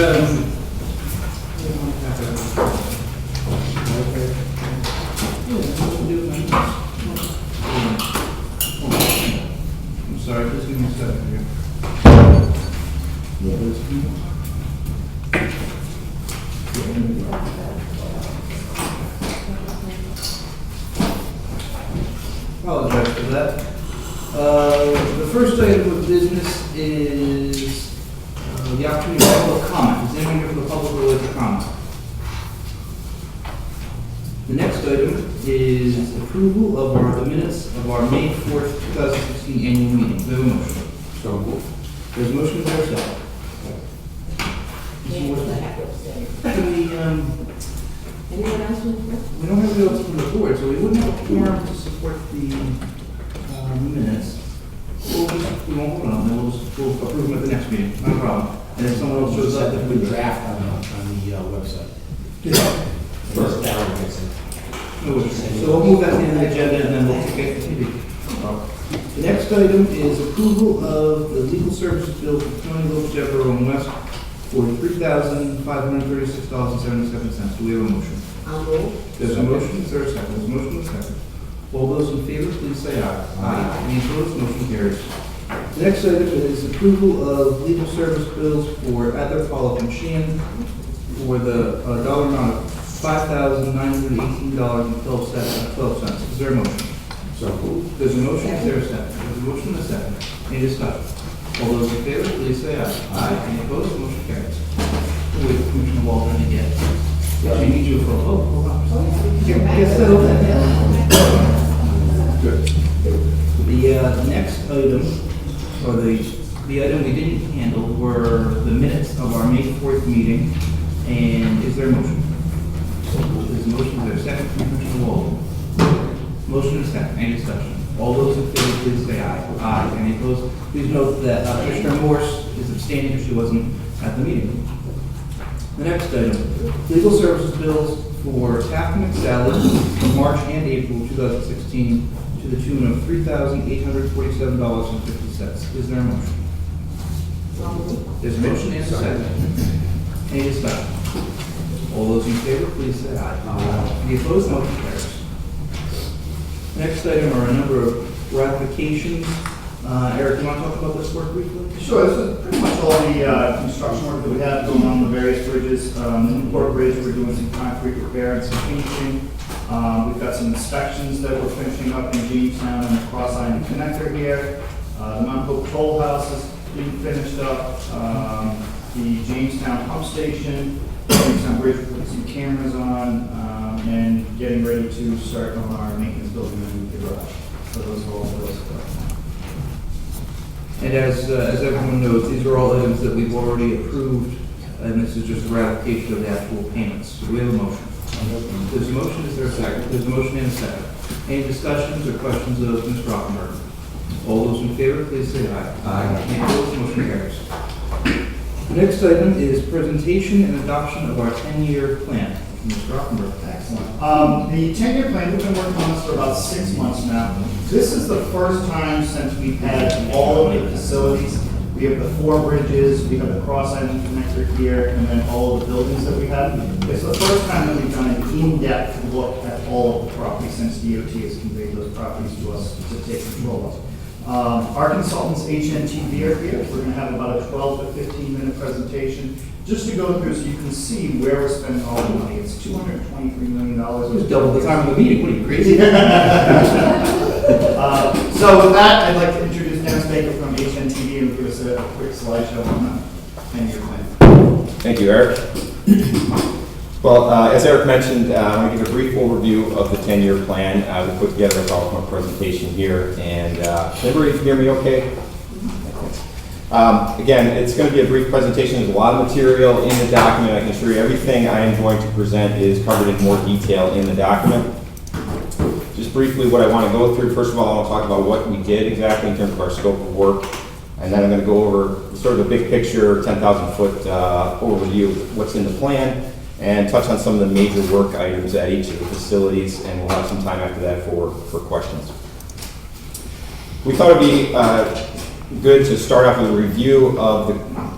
I'm sorry, just give me a second here. Apologize for that. The first item of business is the opportunity for public comment. Is anyone here from the public who would like to comment? The next item is approval of the minutes of our May 4th, 2016 annual meeting. Do we have a motion? So moved. There's a motion, is there a second? Can we, Anyone else want to? we don't have the votes from the board, so we wouldn't have a quorum to support the minutes. We won't vote on them, we'll approve them at the next meeting, no problem. And if someone else shows up, then we Draft on the website. First down, Nixon. No issues. So we'll move that to the end of the agenda and then we'll take it to TV. The next item is approval of the legal services bill for Tony Lopez, Devereaux, and West for $3,536.77. Do we have a motion? I'll move. There's a motion, is there a second? There's a motion, and a second. All those in favor, please say aye. Aye. Any opposed, motion carries. The next item is approval of legal service bills for Adler, Pollock, and Sheehan for the dollar amount of $5,918.12. Is there a motion? So moved. There's a motion, is there a second? There's a motion, and a second. Any discussion? All those in favor, please say aye. Aye. Any opposed, motion carries. We'll wait for Commissioner Waldron to get. Yeah, we need you for a vote. Hold on. Get settled in. Good. The next item, or the item we didn't handle, were the minutes of our May 4th meeting. And is there a motion? There's a motion, is there a second from Commissioner Waldron? Motion is second. Any discussion? All those in favor, please say aye. Aye. Any opposed? Please note that Commissioner Morse is abstaining because she wasn't at the meeting. The next item, legal services bills for Taft McSally for March and April 2016 to the tune of $3,847.50. Is there a motion? I'll move. There's a motion and a second. Any discussion? All those in favor, please say aye. Aye. Any opposed? Motion carries. Next item are a number of ratifications. Eric, you want to talk about this work briefly? Sure, this is pretty much all the construction work that we have going on the various bridges. The Newport Bridge, we're doing some concrete repair and some finishing. We've got some inspections that we're finishing up in Jamestown and the Cross Island Connector here. The Mount Hope Toll House is being finished up. The Jamestown Pump Station, Jamestown Bridge, we're putting some cameras on, and getting ready to start on our maintenance building in the garage. So those are all those. And as everyone knows, these are all items that we've already approved, and this is just a ratification of the actual payments. Do we have a motion? There's a motion, is there a second? There's a motion and a second. Any discussions or questions of Mr. Rottenberg? All those in favor, please say aye. Aye. Any opposed, motion carries. The next item is presentation and adoption of our 10-year plan. Mr. Rottenberg. Excellent. The 10-year plan, we've been working on this for about 6 months now. This is the first time since we've had all of the facilities. We have the 4 bridges, we have the Cross Island Connector here, and then all of the buildings that we have. It's the first time that we've done an in-depth look at all of the properties since DOT has conveyed those properties to us to take control of. Our consultants, HNTV, are here. We're going to have about a 12 to 15-minute presentation just to go through so you can see where we're spending all the money. It's $223 million. Just double the time of the meeting. What are you, crazy? So with that, I'd like to introduce Dennis Baker from HNTV and give us a quick slideshow on the 10-year plan. Thank you, Eric. Well, as Eric mentioned, I'm going to give a brief overview of the 10-year plan. We put together a PowerPoint presentation here, and everybody hear me okay? Again, it's going to be a brief presentation. There's a lot of material in the document. I can assure you everything I am going to present is covered in more detail in the document. Just briefly what I want to go through, first of all, I want to talk about what we did exactly in terms of our scope of work, and then I'm going to go over sort of a big picture, 10,000-foot overview of what's in the plan, and touch on some of the major work items at each of the facilities, and we'll have some time after that for questions. We thought it'd be good to start off with a review of the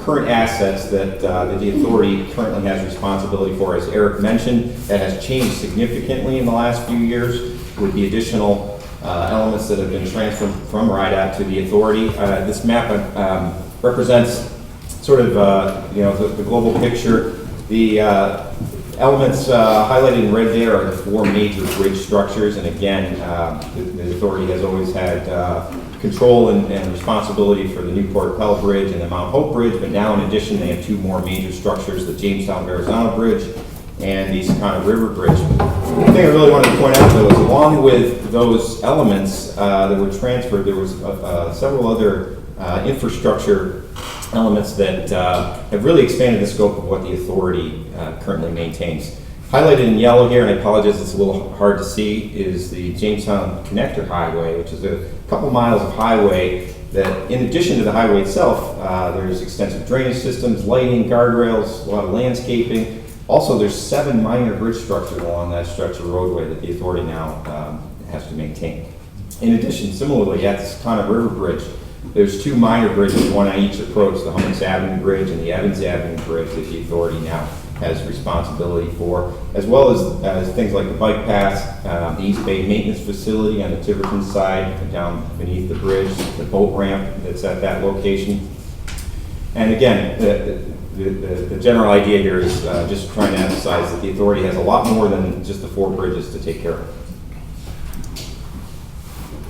current assets that the authority currently has responsibility for. As Eric mentioned, that has changed significantly in the last few years with the additional elements that have been transferred from Rhode to the authority. This map represents sort of the global picture. The elements highlighted in red there are the 4 major bridge structures, and again, the authority has always had control and responsibility for the Newport Pell Bridge and the Mount Hope Bridge, but now in addition they have 2 more major structures, the Jamestown Verrazano Bridge and the Sakana River Bridge. The thing I really wanted to point out though is along with those elements that were transferred, there was several other infrastructure elements that have really expanded the scope of what the authority currently maintains. Highlighted in yellow here, and I apologize, it's a little hard to see, is the Jamestown Connector Highway, which is a couple miles of highway that, in addition to the highway itself, there's extensive drainage systems, lighting, guardrails, a lot of landscaping. Also, there's 7 minor bridge structures along that stretch of roadway that the authority now has to maintain. In addition, similarly, at the Sakana River Bridge, there's 2 minor bridges, one on each approach, the Hummus Avenue Bridge and the Evans Avenue Bridge that the authority now has responsibility for, as well as things like the bike path, the East Bay Maintenance Facility on the Tiverton side, down beneath the bridge, the boat ramp that's at that location. And again, the general idea here is just trying to emphasize that the authority has a lot more than just the 4 bridges to take care of.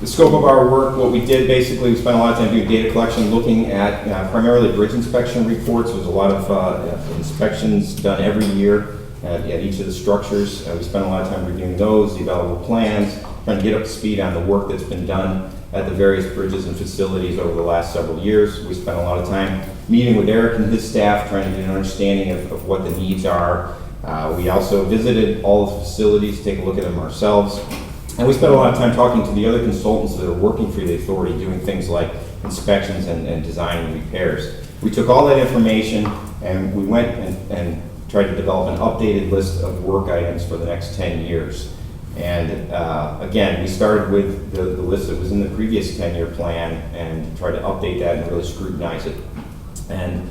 The scope of our work, what we did basically, we spent a lot of time doing data collection, looking at primarily bridge inspection reports. There's a lot of inspections done every year at each of the structures. We spent a lot of time reviewing those, the available plans, trying to get up to speed on the work that's been done at the various bridges and facilities over the last several years. We spent a lot of time meeting with Eric and his staff, trying to get an understanding of what the needs are. We also visited all the facilities, take a look at them ourselves. And we spent a lot of time talking to the other consultants that are working for the authority, doing things like inspections and design and repairs. We took all that information and we went and tried to develop an updated list of work items for the next 10 years. And again, we started with the list that was in the previous 10-year plan and tried to update that and really scrutinize it. And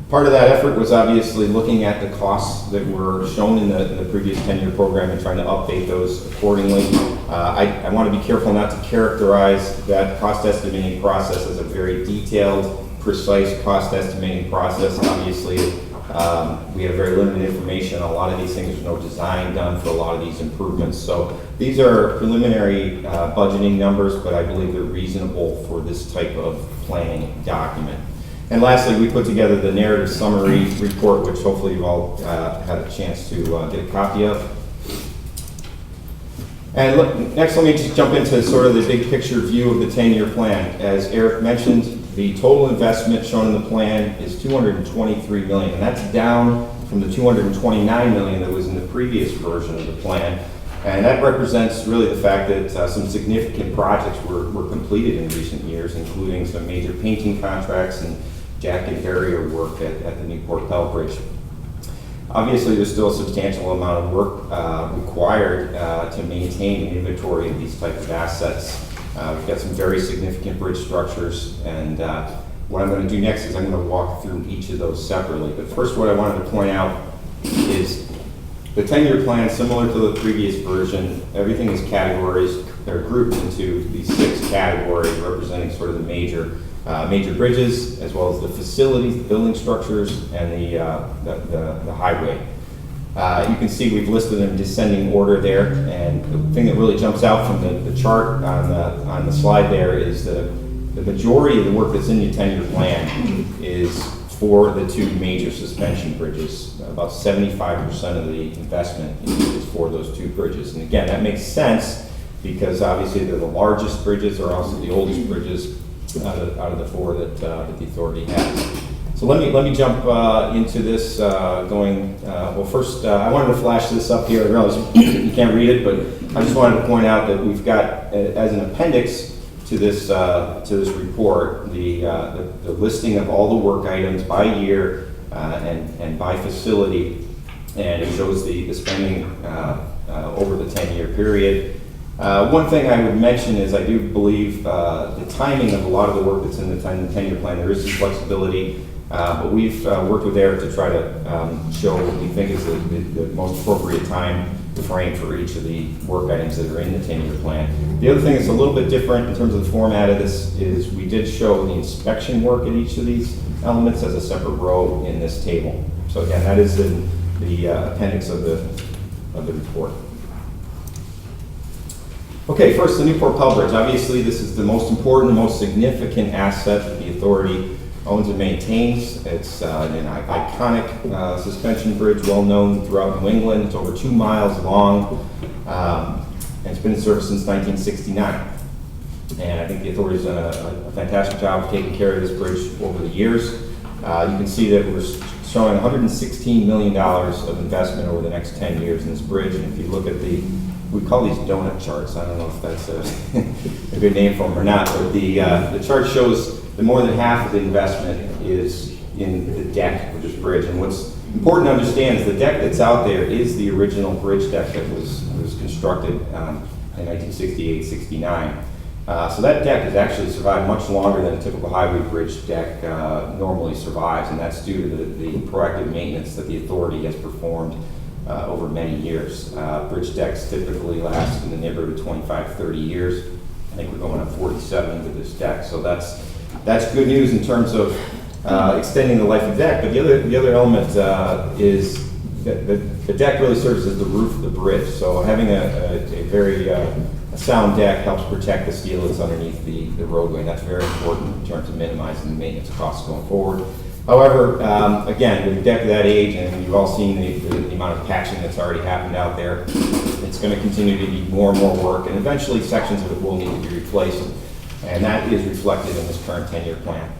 part of that effort was obviously looking at the costs that were shown in the previous 10-year program and trying to update those accordingly. I want to be careful not to characterize that cost estimating process as a very detailed, precise cost estimating process. Obviously, we have very limited information on a lot of these things. There's no design done for a lot of these improvements. So these are preliminary budgeting numbers, but I believe they're reasonable for this type of planning document. And lastly, we put together the narrative summary report, which hopefully you've all had a chance to get a copy of. And next, let me just jump into sort of the big picture view of the 10-year plan. As Eric mentioned, the total investment shown in the plan is $223 million, and that's down from the $229 million that was in the previous version of the plan. And that represents really the fact that some significant projects were completed in recent years, including some major painting contracts and jacket barrier work at the Newport Pell Bridge. Obviously, there's still a substantial amount of work required to maintain an inventory of these type of assets. We've got some very significant bridge structures, and what I'm going to do next is I'm going to walk through each of those separately. But first, what I wanted to point out is the 10-year plan, similar to the previous version, everything is categories. They're grouped into these 6 categories representing sort of the major bridges, as well as the facilities, the building structures, and the highway. You can see we've listed them in descending order there, and the thing that really jumps out from the chart on the slide there is the majority of the work that's in the 10-year plan is for the 2 major suspension bridges. About 75% of the investment is for those 2 bridges. And again, that makes sense because obviously they're the largest bridges, or also the oldest bridges out of the 4 that the authority has. So let me jump into this well, first, I wanted to flash this up here. I realize you can't read it, but I just wanted to point out that we've got, as an appendix to this report, the listing of all the work items by year and by facility, and it shows the spending over the 10-year period. One thing I would mention is I do believe the timing of a lot of the work that's in the 10-year plan, there is some flexibility. But we've worked with Eric to try to show what we think is the most appropriate time frame for each of the work items that are in the 10-year plan. The other thing that's a little bit different in terms of the format of this is we did show the inspection work at each of these elements as a separate row in this table. So again, that is in the appendix of the report. Okay, first the Newport Pell Bridge. Obviously, this is the most important, most significant asset that the authority owns and maintains. It's an iconic suspension bridge, well known throughout New England. It's over 2 miles long, and it's been in service since 1969. And I think the authority's done a fantastic job of taking care of this bridge over the years. You can see that we're showing $116 million of investment over the next 10 years in this bridge. And if you look at we call these donut charts. I don't know if that's a good name for them or not, but the chart shows that more than half of the investment is in the deck of this bridge. And what's important to understand is the deck that's out there is the original bridge deck that was constructed in 1968-69. So that deck has actually survived much longer than a typical highway bridge deck normally survives, and that's due to the proactive maintenance that the authority has performed over many years. Bridge decks typically last in the neighborhood of 25, 30 years. I think we're going on 47 with this deck, so that's good news in terms of extending the life of the deck. But the other element is that the deck really serves as the roof of the bridge. So having a very sound deck helps protect the steel that's underneath the roadway. And that's very important in terms of minimizing the maintenance costs going forward. However, again, with a deck of that age, and you've all seen the amount of patching that's already happened out there, it's going to continue to need more and more work, and eventually sections of it will need to be replaced, and that is reflected in this current 10-year plan.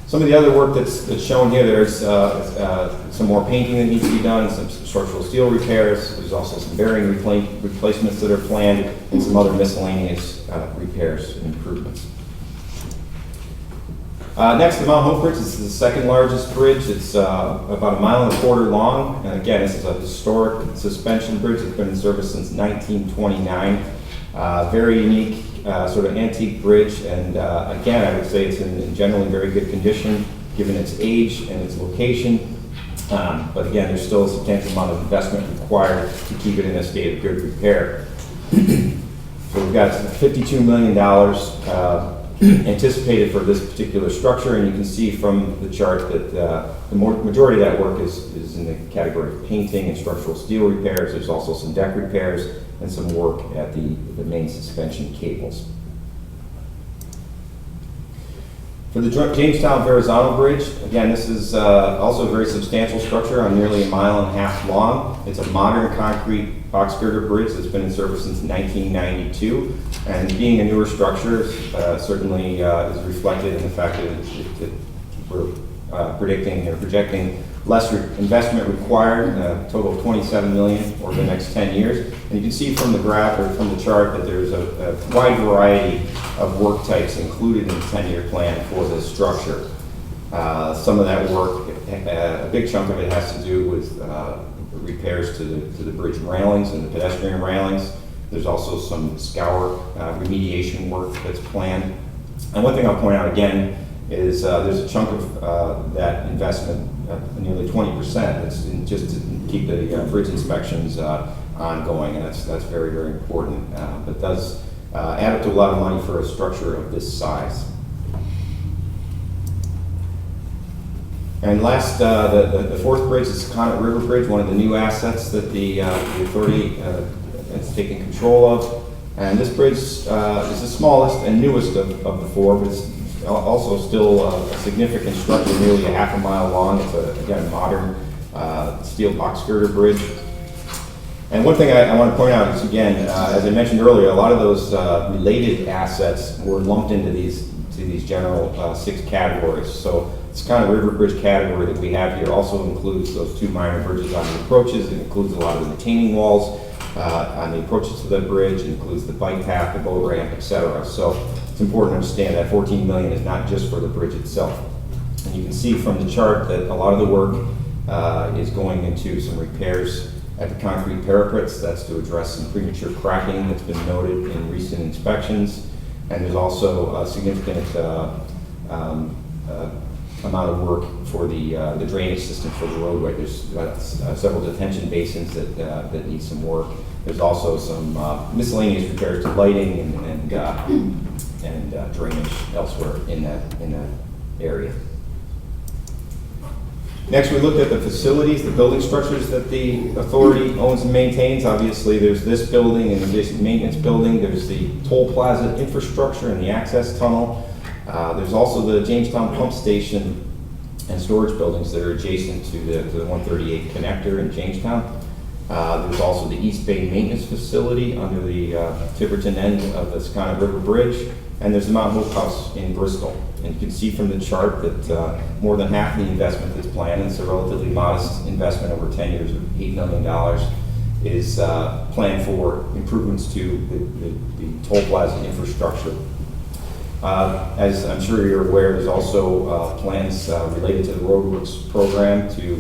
Some of the other work that's shown here, there's some more painting that needs to be done, some structural steel repairs, there's also some bearing replacements that are planned, and some other miscellaneous repairs and improvements. Next, the Mount Hope Bridge. This is the second largest bridge. It's about 1.25 miles long. And again, this is a historic suspension bridge. It's been in service since 1929. Very unique, sort of antique bridge. And again, I would say it's in generally very good condition, given its age and its location. But again, there's still a substantial amount of investment required to keep it in a state of good repair. So we've got $52 million anticipated for this particular structure, and you can see from the chart that the majority of that work is in the category of painting and structural steel repairs. There's also some deck repairs and some work at the main suspension cables. For the Jamestown Verrazano Bridge, again, this is also a very substantial structure on nearly 1.5 miles long. It's a modern concrete box girder bridge that's been in service since 1992. And being a newer structure, certainly is reflected in the fact that we're projecting less investment required, a total of $27 million over the next 10 years. And you can see from the graph or from the chart that there's a wide variety of work types included in the 10-year plan for this structure. Some of that work, a big chunk of it has to do with repairs to the bridge railings and the pedestrian railings. There's also some scour remediation work that's planned. And one thing I'll point out again is there's a chunk of that investment, nearly 20%, that's just to keep the bridge inspections ongoing, and that's very, very important. But does add up to a lot of money for a structure of this size. And last, the fourth bridge is the Connet River Bridge, one of the new assets that the authority is taking control of. And this bridge is the smallest and newest of the four, but it's also still a significant structure, nearly 1/2 mile long. It's again, a modern steel box girder bridge. And one thing I want to point out is, again, as I mentioned earlier, a lot of those related assets were lumped into these general 6 categories. So this kind of river bridge category that we have here also includes those 2 minor bridges on the approaches. It includes a lot of the retaining walls on the approaches to the bridge. It includes the bike path, the boat ramp, etc. So it's important to understand that $14 million is not just for the bridge itself. And you can see from the chart that a lot of the work is going into some repairs at the concrete parapets. That's to address some premature cracking that's been noted in recent inspections. And there's also significant amount of work for the drainage system for the roadway. There's several detention basins that need some work. There's also some miscellaneous repairs to lighting and drainage elsewhere in that area. Next, we looked at the facilities, the building structures that the authority owns and maintains. Obviously, there's this building and the adjacent maintenance building. There's the toll plaza infrastructure and the access tunnel. There's also the Jamestown pump station and storage buildings that are adjacent to the 138 connector in Jamestown. There's also the East Bay maintenance facility under the Tiverton end of the Sconnet River Bridge. And there's the Mount Hope House in Bristol. And you can see from the chart that more than half of the investment that's planned, and it's a relatively modest investment over 10 years of $8 million, is planned for improvements to the toll plaza infrastructure. As I'm sure you're aware, there's also plans related to the roadworks program to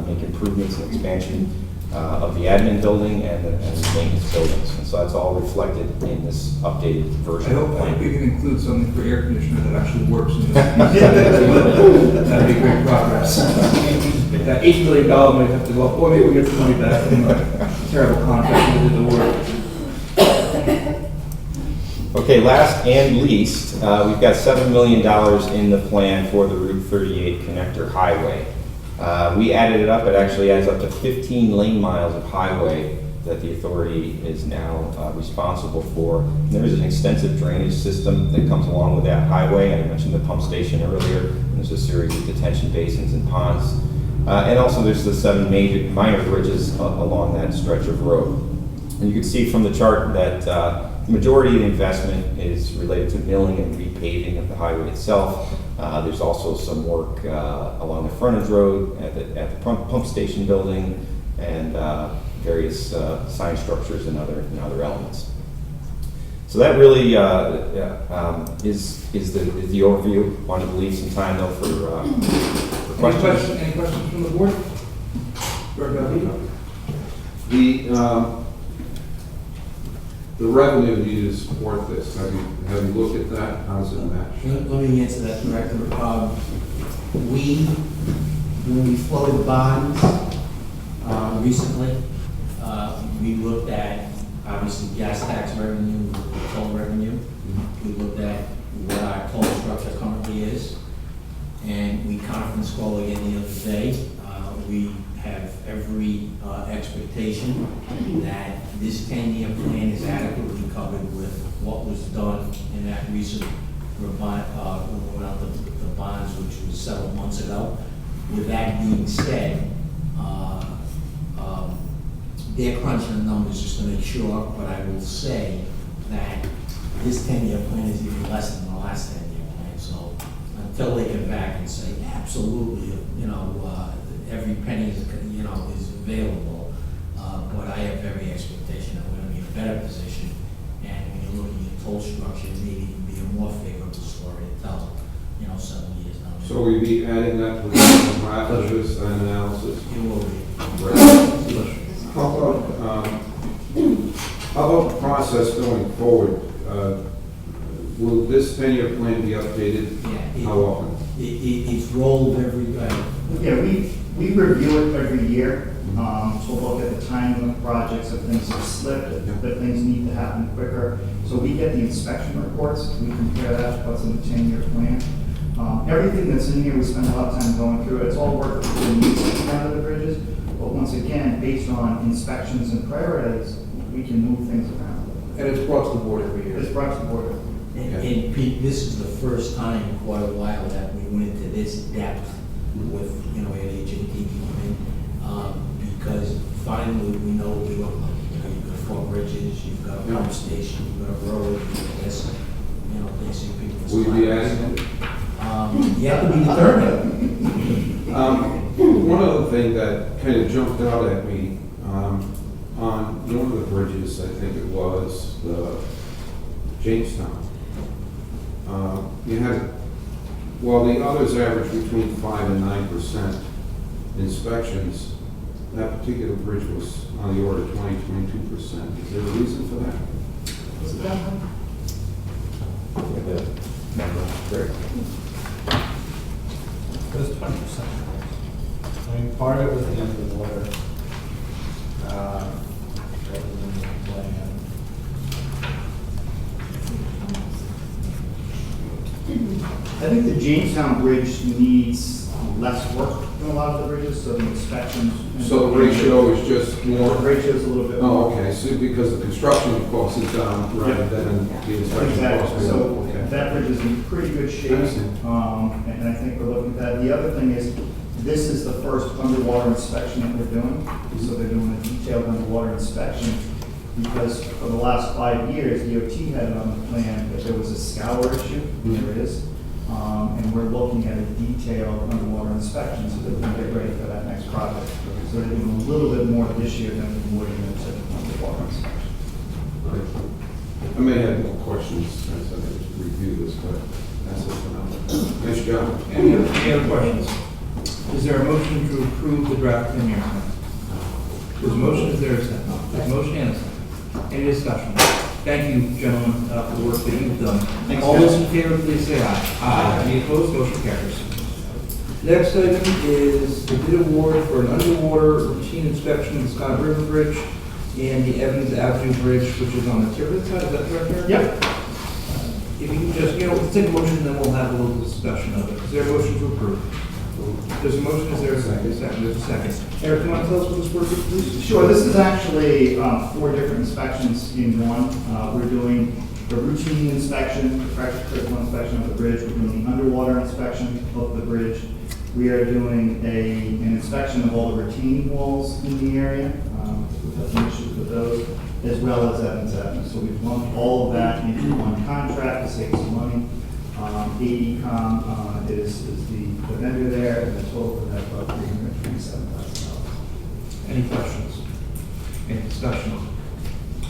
make improvements and expansion of the admin building and the maintenance buildings. And so that's all reflected in this updated version of the I hope plan. we can include something for air conditioner that actually works in this. That'd be great progress. That $8 million might have to go up, or maybe we'll get some money back from a terrible contract that did the work. Okay, last and least, we've got $7 million in the plan for the Route 38 connector highway. We added it up, it actually adds up to 15 lane miles of highway that the authority is now responsible for. And there is an extensive drainage system that comes along with that highway. I mentioned the pump station earlier. There's a series of detention basins and ponds. And also there's the 7 minor bridges along that stretch of road. And you can see from the chart that the majority of the investment is related to milling and repaving of the highway itself. There's also some work along the frontage road at the pump station building and various sign structures and other elements. So that really is the overview. Wanted to leave some time though for questions. Any questions from the board? The revenue needed to support this, have you looked at that? How does it match? Let me answer that, Director. When we floated bonds recently, we looked at, obviously, gas tax revenue, toll revenue. We looked at what our toll structure currently is, and we conference called again the other day. We have every expectation that this 10-year plan is adequately covered with what was done in that recent the bonds, which was several months ago. With that being said, they're crunching the numbers just to make sure, but I will say that this 10-year plan is even less than the last 10-year plan. So until they come back and say, absolutely, every penny is available, but I have every expectation that we're going to be in a better position, and when you're looking at toll structure, maybe it can be a more favorable story to tell, 7 years down the road. So we'll be adding that to the averages and analysis? It will be. How about the process going forward? Will this 10-year plan be updated? Yeah. How often? It's rolled every, Yeah, we review it every year. So we'll look at the timing of projects, if things have slipped, if things need to happen quicker. So we get the inspection reports, we compare that to what's in the 10-year plan. Everything that's in here, we spend a lot of time going through. It's all work that needs to come out of the bridges. But once again, based on inspections and priorities, we can move things around. And it's brought to the board every year. It's brought to the board. and Pete, this is the first time in quite a while that we went into this depth with, HAT come in, because finally we know you've got 4 bridges, you've got a pump station, you've got a road, you've got this, basically people. Will you be adding it? You have to be determined. One other thing that kind of jumped out at me, on one of the bridges, I think it was, Jamestown. You had, while the others average between 5 and 9% inspections, that particular bridge was on the order of 22%. Is there a reason for that? It was 20%. I mean, part of it was the underwater. That was in the plan. I think the Jamestown Bridge needs less work than a lot of the bridges, so the inspections. So the ratio is just The more? ratio is a little bit Oh, more. okay, so because the construction cost is down rather than the inspection cost. Exactly, so Okay. that bridge is in pretty good shape, Excellent. and I think we're looking at that. The other thing is, this is the first underwater inspection that we're doing, so they're doing a detailed underwater inspection, because for the last 5 years, DOT had it on the plan that there was a scour issue, and there is, and we're looking at a detailed underwater inspection, so that we can get ready for that next project. So they're doing a little bit more this year than we would in a typical underwater inspection. I may have more questions as I review this, but that's it for now. Nice job. Any other questions? Is there a motion to approve the draft tenure plan? There's a motion, is there a second? There's a motion and a second. Any discussion? Thank you, gentlemen, for the work that you've done. Thanks, All guys. those in favor, please say aye. Aye. Any opposed, motion carries. Next item is the bid award for an underwater routine inspection of the Scott River Bridge and the Evans Avenue Bridge, which is on the Tiverton side, is that correct, Eric? Yep. If you can just, let's take a motion, then we'll have a little discussion of it. Is there a motion to approve? There's a motion, is there a second? There's a second. Eric, do you want to tell us what this work is, please? Sure, this is actually 4 different inspections in one. We're doing the routine inspection, the pressure critical inspection of the bridge. We're doing the underwater inspection of the bridge. We are doing an inspection of all the retaining walls in the area. We've had some issues with those, as well as Evans Avenue. So we've lumped all of that into one contract to save some money. AECom is the vendor there, and the total for that about $327,000. Any questions? Any discussion?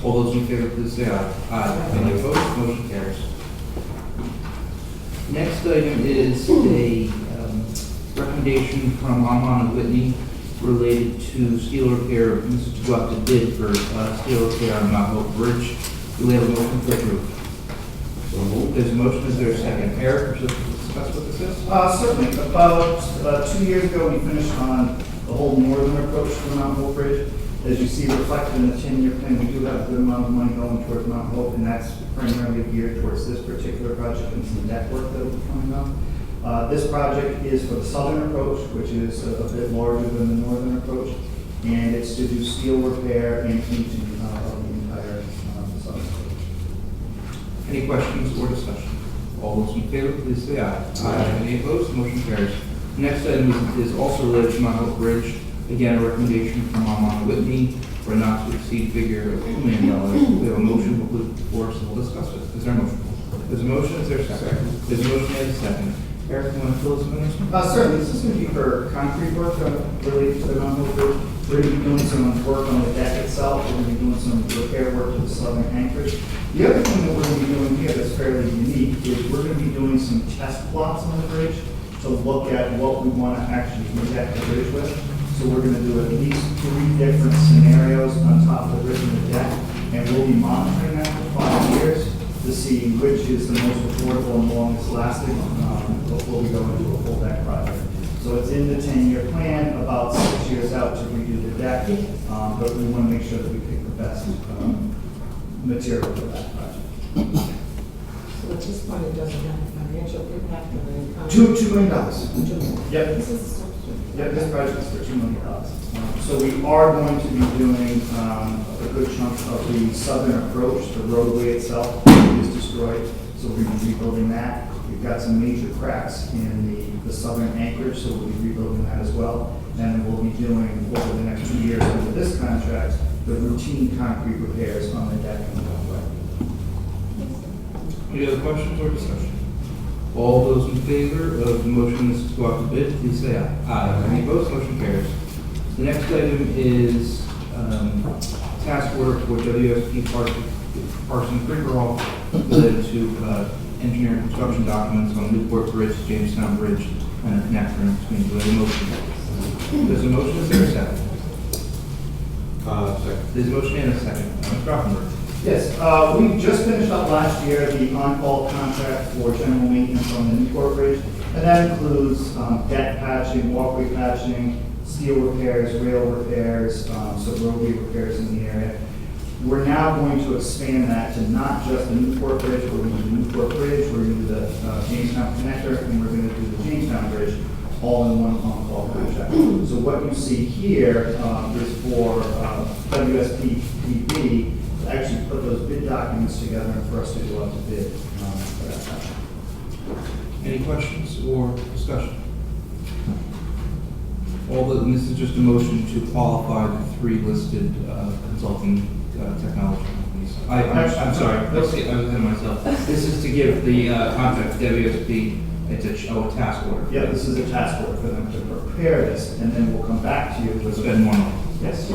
All those in favor, please say aye. Aye. Any opposed? Motion carries. Next item is a recommendation from Longmont and Whitney related to steel repair. This is to go out to bid for steel repair on Mount Hope Bridge. Do we have a motion to approve? So moved. There's a motion, is there a second? Eric, would you discuss what this is? Certainly. About 2 years ago, we finished on the whole northern approach to the Mount Hope Bridge. As you see reflected in the 10-year plan, we do have a good amount of money going towards Mount Hope, and that's primarily geared towards this particular project and some deck work that will be coming up. This project is for the southern approach, which is a bit larger than the northern approach, and it's to do steel repair and painting of the entire southern approach. Any questions or discussion? All those in favor, please say aye. Aye. Any opposed? Motion carries. Next item is also related to Mount Hope Bridge. Again, a recommendation from Longmont and Whitney for a not to exceed figure of $2 million. We have a motion before us, and we'll discuss it. Is there a motion? There's a motion, is there a second? There's a motion and a second. Eric, you want to fill us in on this one? Certainly, this is going to be for concrete work related to the Mount Hope Bridge. We're going to be doing some work on the deck itself. We're going to be doing some repair work to the southern anchorage. The other thing that we're going to be doing here that's fairly unique is we're going to be doing some test plots on the bridge to look at what we want to actually protect the bridge with. So we're going to do at least 3 different scenarios on top of the bridge and the deck, and we'll be monitoring that for 5 years to see which is the most affordable and longest lasting before we go into a full deck project. So it's in the 10-year plan, about 6 years out to redo the deck, but we want to make sure that we pick the best material for that project. So at this point, it doesn't have a financial impact on any kind. $2 million. $2 million. Yep. This is Yep, this project is for $2 million. So we are going to be doing a good chunk of the southern approach. The roadway itself is destroyed, so we're going to be rebuilding that. We've got some major cracks in the southern anchorage, so we'll be rebuilding that as well. And we'll be doing, over the next 2 years under this contract, the routine concrete repairs on the deck and the roadway. Any other questions or discussion? All those in favor of the motion is to go out to bid, please say aye. Aye. Any opposed? Motion carries. The next item is task order for WSP Parson Free-for-All related to engineering construction documents on Newport Bridge, Jamestown Bridge, and a connector in between. Do we have a motion? There's a motion, is there a second? Second. There's a motion and a second. Mr. Rothenberg. Yes, we just finished up last year the on-call contract for general maintenance on the Newport Bridge. And that includes deck patching, walkway patching, steel repairs, rail repairs, some roadway repairs in the area. We're now going to expand that to not just the Newport Bridge, we're going to do the Newport Bridge, we're going to do the Jamestown Connector, and we're going to do the Jamestown Bridge, all in one on-call contract. So what you see here is for WSPPB to actually put those bid documents together and for us to go out to bid for that contract. Any questions or discussion? This is just a motion to qualify the three listed consulting technology companies. I'm sorry, I was ahead of myself. This is to give the contract to WSP, it's a task order. Yeah, this is a task order for them to prepare this, and then we'll come back to you with. Spend more money. Yes.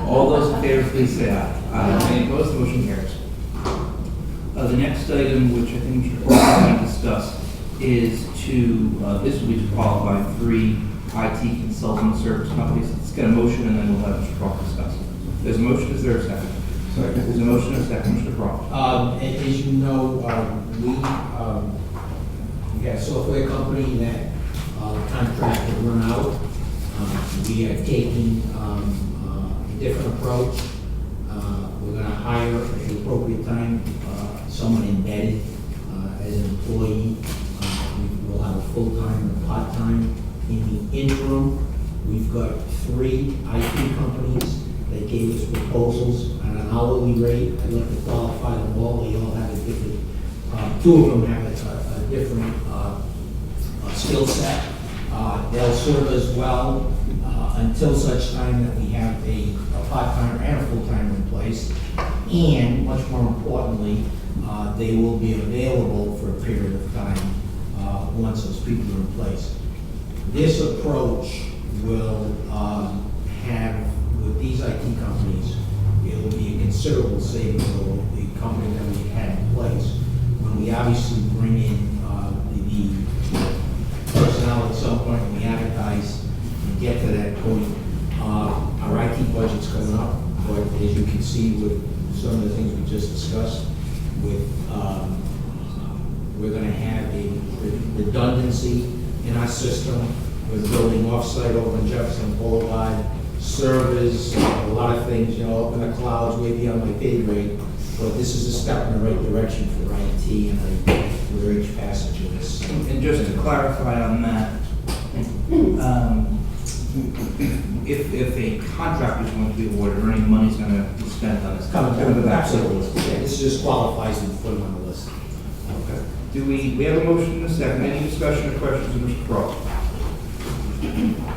All those in favor, please say aye. Any opposed, the motion carries. The next item, which I think Mr. Crawford is going to discuss, is this will be to qualify three IT consulting service companies. Let's get a motion and then we'll have Mr. Crawford discuss it. There's a motion, is there a second? Second. There's a motion and a second, Mr. Crawford. As you know, we got a software company that contract had run out. We are taking a different approach. We're going to hire at the appropriate time someone embedded as an employee. We'll have a full-time and a part-time. In the interim, we've got three IT companies that gave us proposals at an hourly rate. I'd like to qualify them all. They all have a different, two of them have a different skill set. They'll serve us well until such time that we have a part-timer and a full-timer in place. And much more importantly, they will be available for a period of time once those people are in place. This approach will have, with these IT companies, it will be a considerable savings over the company that we had in place. When we obviously bring in the personnel at some point, and we advertise and get to that point, our IT budget's going up, but as you can see with some of the things we just discussed, we're going to have a redundancy in our system. We're building off-site over in Jefferson Boulevard, servers, a lot of things, up in the clouds, way beyond my pay grade. But this is a step in the right direction for IT, and I would urge passage of this. And just to clarify on that, if a contract is going to be awarded or any money's going to be spent on this, Coming come to that. absolutely. Yeah, this just qualifies to put them on the list. Okay. Do we have a motion and a second? Any discussion or questions of Mr. Crawford?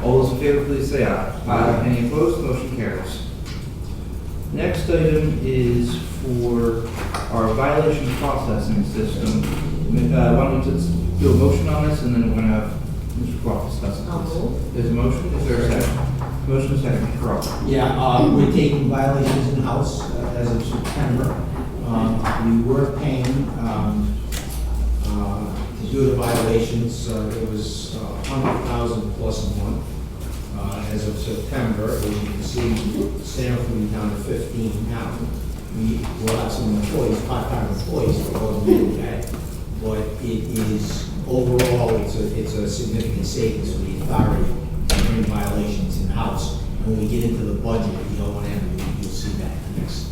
All those in favor, please say aye. Aye. Any opposed? Motion carries. Next item is for our violation processing system. Why don't we just do a motion on this and then we're going to have Mr. Crawford discuss it. I'll move. There's a motion. Is there a second? Motion is second. Mr. Crawford. Yeah, we're taking violations in-house as of September. We were paying to do the violations. It was 100,000 plus a month. As of September, as you can see, Stanford is down to 15 now. We will have some employees, part-time employees, for all of that. But it is, overall, it's a significant savings for the authority to bring violations in-house. When we get into the budget, the O&M, you'll see that in the next,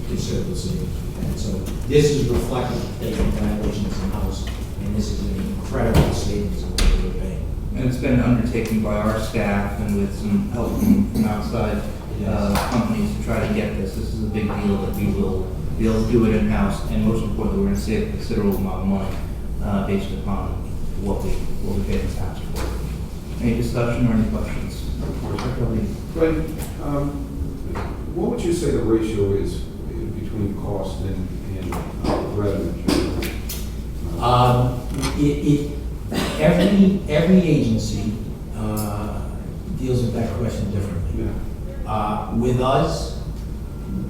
considerable savings. And so this is reflective of taking violations in-house, and this is an incredible savings of what we're paying. And it's been undertaken by our staff and with some help from outside companies to try to get this. This is a big deal that we will be able to do it in-house, and most importantly, we're going to save a considerable amount of money based upon what we pay the tax for. Any discussion or any questions? But what would you say the ratio is between cost and revenue? Every agency deals with that question differently. Yeah. With us,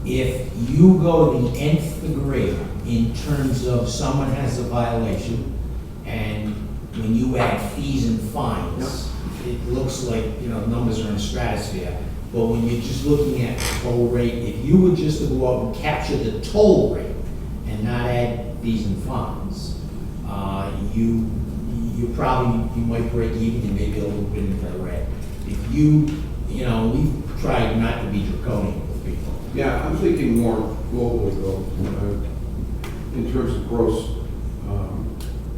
if you go to the nth degree in terms of someone has a violation, and when you add fees and fines, it looks like, numbers are in the stratosphere. But when you're just looking at the toll rate, if you were just to go out and capture the toll rate and not add fees and fines, you might break even and maybe a little bit into the red. If we try not to be draconian with people. Yeah, I'm thinking more globally though, in terms of gross,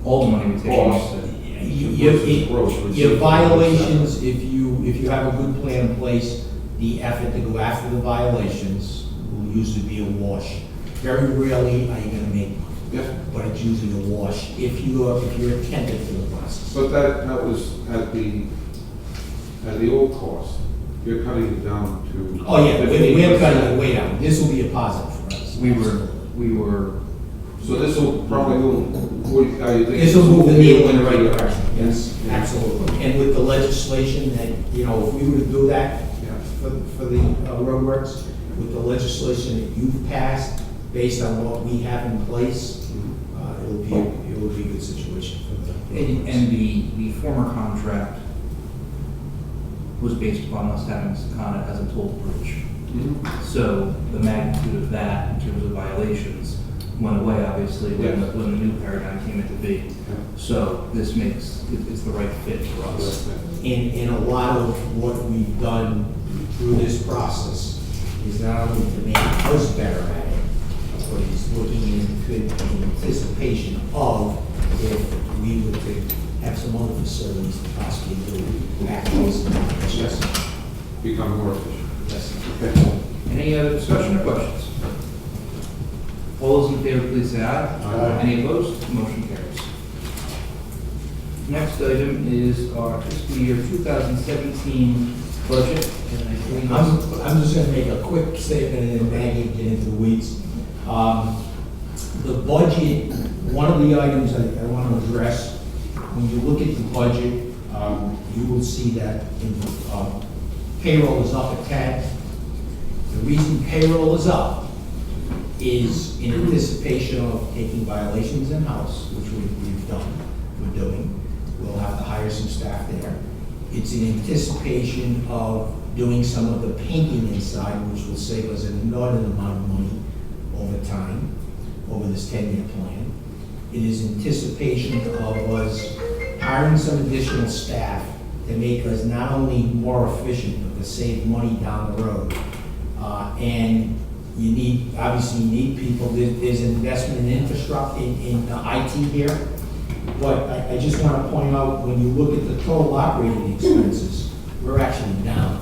All the money we take. Cost. Your violations, if you have a good plan in place, the effort to go after the violations will usually be a wash. Very rarely are you gonna make money, yeah. but it's usually a wash if you're attentive to the process. But that was at the old cost. You're cutting it down to. Oh, yeah, we're 15%. cutting it way down. This will be a positive for us. We were, So this will probably move, This will move the needle in the right direction, yes, absolutely. And with the legislation that, if we were to do that for the roadworks, with the legislation that you've passed, based on what we have in place, it will be a good situation for the. and the former contract was based upon us having Sakana as a toll bridge. Mhm. So the magnitude of that in terms of violations went away, obviously, when Yes. the new paradigm came into being. So this it's the right fit for us. And a lot of what we've done through this process is not only to make us better at it, but it's looking in anticipation of if we were to have some other facilities to possibly do actions. Yes. Become more efficient. Yes. Okay. Any other discussion or questions? All those in favor, please say aye. Aye. Any opposed? Motion carries. Next item is our fiscal year 2017 budget. And I believe I'm just gonna make a quick statement and then Maggie get into the weeds. The budget, one of the items I want to address, when you look at the budget, you will see that payroll is up at 10. The reason payroll is up is in anticipation of taking violations in-house, which we've done, we're doing. We'll have to hire some staff there. It's in anticipation of doing some of the painting inside, which will save us an inordinate amount of money over time, over this 10-year plan. It is anticipation of us hiring some additional staff to make us not only more efficient, but to save money down the road. And obviously you need people. There's an investment in infrastructure, in IT here. But I just want to point out, when you look at the total operating expenses, we're actually down.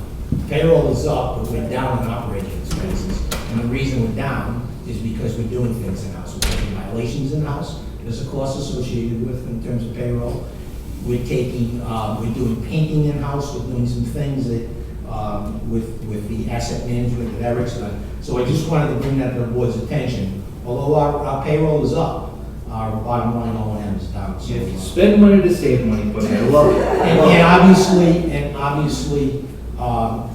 Payroll is up, but we're down on operating expenses. And the reason we're down is because we're doing things in-house. We're taking violations in-house. There's a cost associated with in terms of payroll. We're doing painting in-house. We're doing some things that, with the asset management that Eric's done. So I just wanted to bring that to the board's attention. Although our payroll is up, our bottom line O&M is down. So, you spend money to save money, but I love it. and obviously, our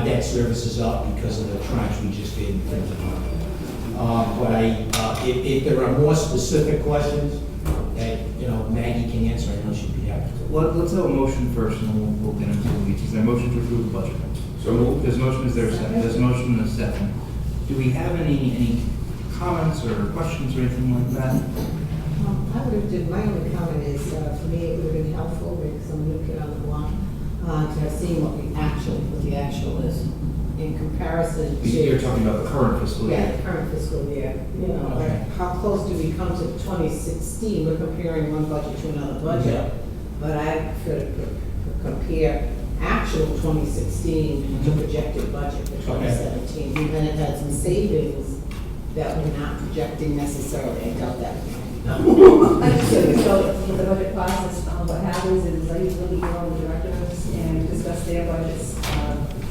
debt service is up because of the tranche we just did in terms of money. But if there are more specific questions that, Maggie can answer, I know she'd be happy to. Let's have a motion first, and then we'll get into the weeds. Is there a motion to approve the budget? So moved. There's a motion, is there a second? There's a motion and a second. Do we have any comments or questions or anything like that? I would have did, my only comment is, for me, it would have been helpful, because I'm a new kid on the block, to have seen what the actual is in comparison to. You're talking about the current fiscal year. Yeah, the current fiscal year, like, how close do we come to 2016? We're comparing one budget to another budget. Yeah. But I prefer to compare actual 2016 to projected budget for 2017. Even if it had some savings that we're not projecting necessarily, I doubt that. Understood. So with the budget process, what happens is I usually go on the directors and discuss their budgets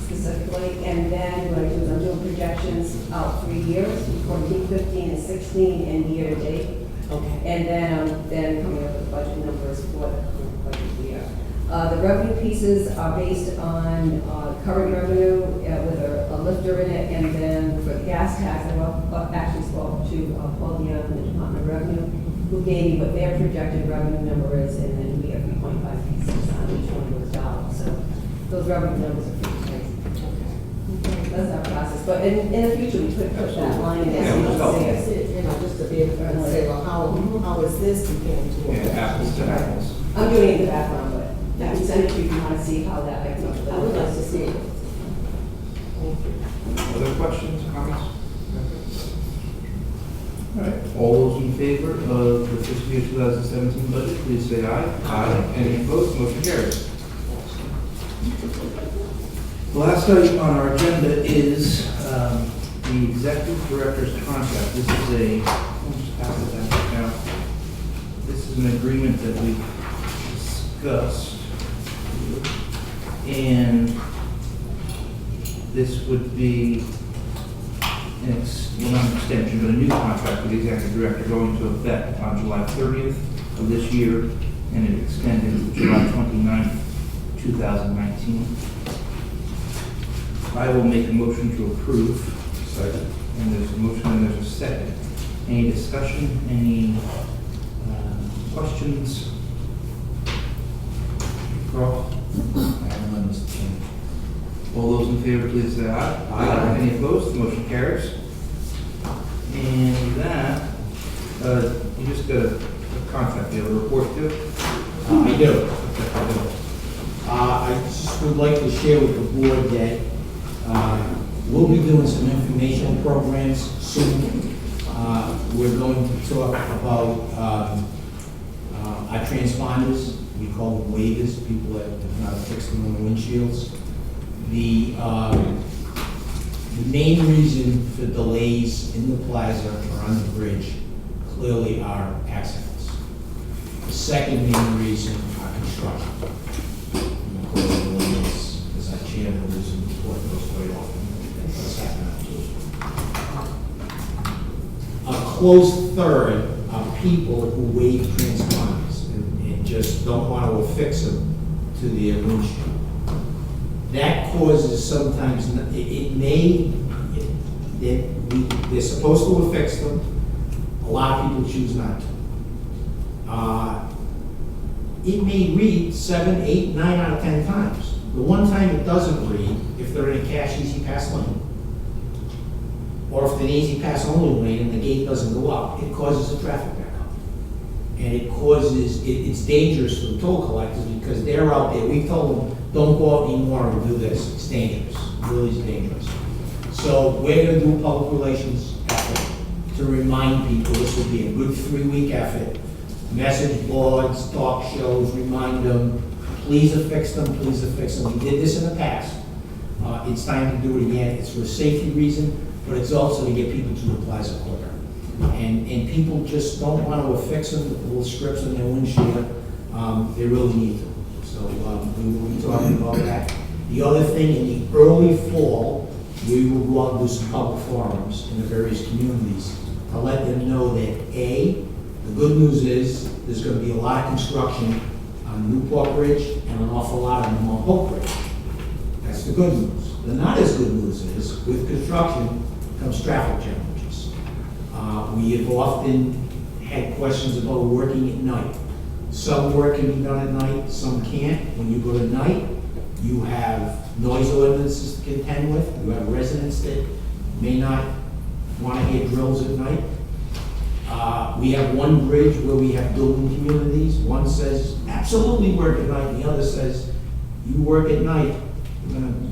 specifically. And then what I do is I'm doing projections out 3 years, 14, 15, and 16, and year to date. Okay. And then coming up with budget numbers for the current budget year. The revenue pieces are based on current revenue with a lifter in it, and then for the gas tax, I actually spoke to Paul Dion from the Department of Revenue, who gave me what their projected revenue number is, and then we have 3.5 pieces on each one of those dollars. So those revenue numbers are pretty crazy. Okay. that's our process, but in the future, we could put that line in. Yeah, so you we'll don't tell see them. it. That's it, you know, just to be able to say, well, how is this compared to what? Yeah, apples to apples. I'm doing it in the background, but I can send it to you if you want to see how that, I can. I would like to see it. Thank you. Other questions, comments? All right, all those in favor of the fiscal year 2017 budget, please say aye. Aye. Any opposed, motion carries. The last item on our agenda is the executive director's contract. This is I'll just pass it down now. This is an agreement that we discussed. And this would be not an extension, but a new contract with the executive director going into effect on July 30th of this year, and it extended to July 29th, 2019. I will make a motion to approve. Second. And there's a motion and there's a second. Any discussion, any questions? Carl? I have none, Mr. Chairman. All those in favor, please say aye. Aye. Any opposed? The motion carries. And that, you just got a contract, you have a report to? I do. I just would like to share with the board that we'll be doing some informational programs soon. We're going to talk about our transponders. We call them waivers, people that have not fixed them on the windshields. The main reason for delays in the plaza or on the bridge clearly are accidents. The second main reason are construction. And of course, delays, as our chairman was in the report, goes quite often. That does happen. A close third are people who waive transponders and just don't want to affix them to their windshield. That causes sometimes, they're supposed to affix them. A lot of people choose not to. It may read 7, 8, 9 out of 10 times. The one time it doesn't read, if they're in a cash easy pass lane, or if they're an easy pass only lane and the gate doesn't go up, it causes a traffic backup. And it's dangerous for the toll collectors because they're out there. We told them, don't go out anymore and do this. It's dangerous. It really is dangerous. So we're going to do a public relations effort to remind people. This will be a good 3-week effort. Message boards, talk shows, remind them, please affix them, please affix them. We did this in the past. It's time to do it again. It's for a safety reason, but it's also to get people to the plaza quicker. And people just don't want to affix them with little strips on their windshield. They really need to. So we will be talking about that. The other thing, in the early fall, we will go out and do some public forums in the various communities to let them know that A, the good news is there's going to be a lot of construction on Newport Bridge and an awful lot on the Mount Hope Bridge. That's the good news. The not as good news is with construction comes traffic challenges. We have often had questions about working at night. Some work can be done at night, some can't. When you go to night, you have noise ordinances to contend with. You have residents that may not want to hear drills at night. We have one bridge where we have building communities. One says, absolutely work at night. The other says, you work at night,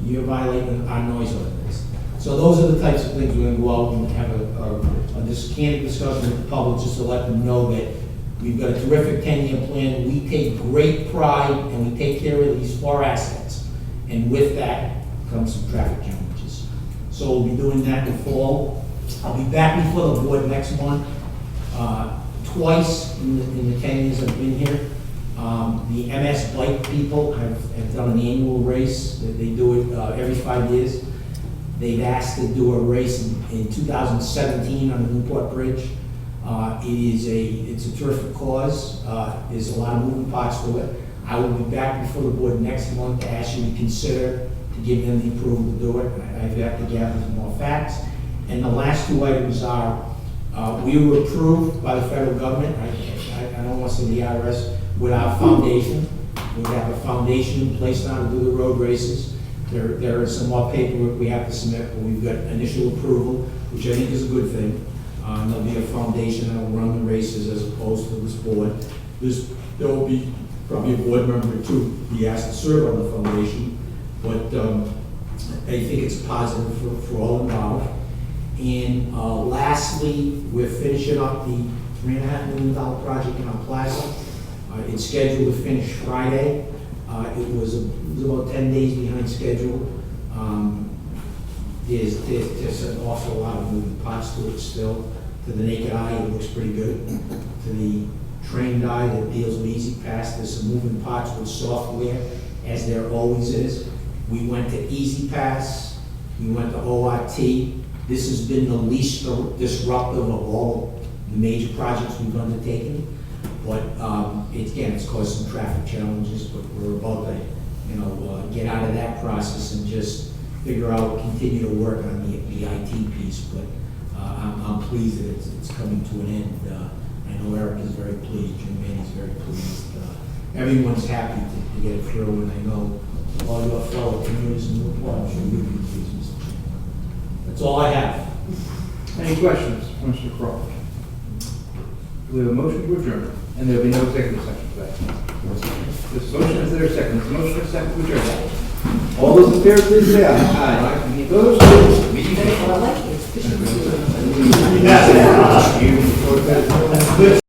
you're violating our noise ordinance. So those are the types of things we're going to go out and have a candid discussion with the public just to let them know that we've got a terrific 10-year plan. We take great pride and we take care of these 4 assets. And with that comes some traffic challenges. So we'll be doing that in the fall. I'll be back before the board next month. Twice in the 10 years I've been here. The MS Bike people have done an annual race. They do it every 5 years. They've asked to do a race in 2017 on the Newport Bridge. It's a terrific cause. There's a lot of moving parts to it. I will be back before the board next month to ask you to consider to give them the approval to do it. I have to gather some more facts. And the last 2 items are, we were approved by the federal government, I don't want to say the IRS, with our foundation. We have a foundation in place now to do the road races. There is some more paperwork we have to submit, but we've got initial approval, which I think is a good thing. There'll be a foundation that will run the races as opposed to this board. There will be probably a board member or two be asked to serve on the foundation, but I think it's positive for all involved. And lastly, we're finishing up the $3.5 million project in our plaza. It's scheduled to finish Friday. It was about 10 days behind schedule. There's an awful lot of moving parts to it still. To the naked eye, it looks pretty good. To the trained eye that deals with Easy Pass, there's some moving parts with software, as there always is. We went to Easy Pass, we went to ORT. This has been the least disruptive of all the major projects we've undertaken. But it's caused some traffic challenges, but we're about to, get out of that process and just figure out, continue to work on the IT piece. But I'm pleased that it's coming to an end. I know Eric is very pleased, Jim Manny's very pleased. Everyone's happy to get it through, and I know all your fellow commuters in Newport should be pleased, Mr. Chairman. That's all I have. Any questions, Mr. Crawford? Do we have a motion to adjourn? And there'll be no executive session today. This motion, is there a second? This motion is second to adjourn. All those in favor, please say aye. Aye. Any opposed? Meeting is I like the efficiency. Yeah.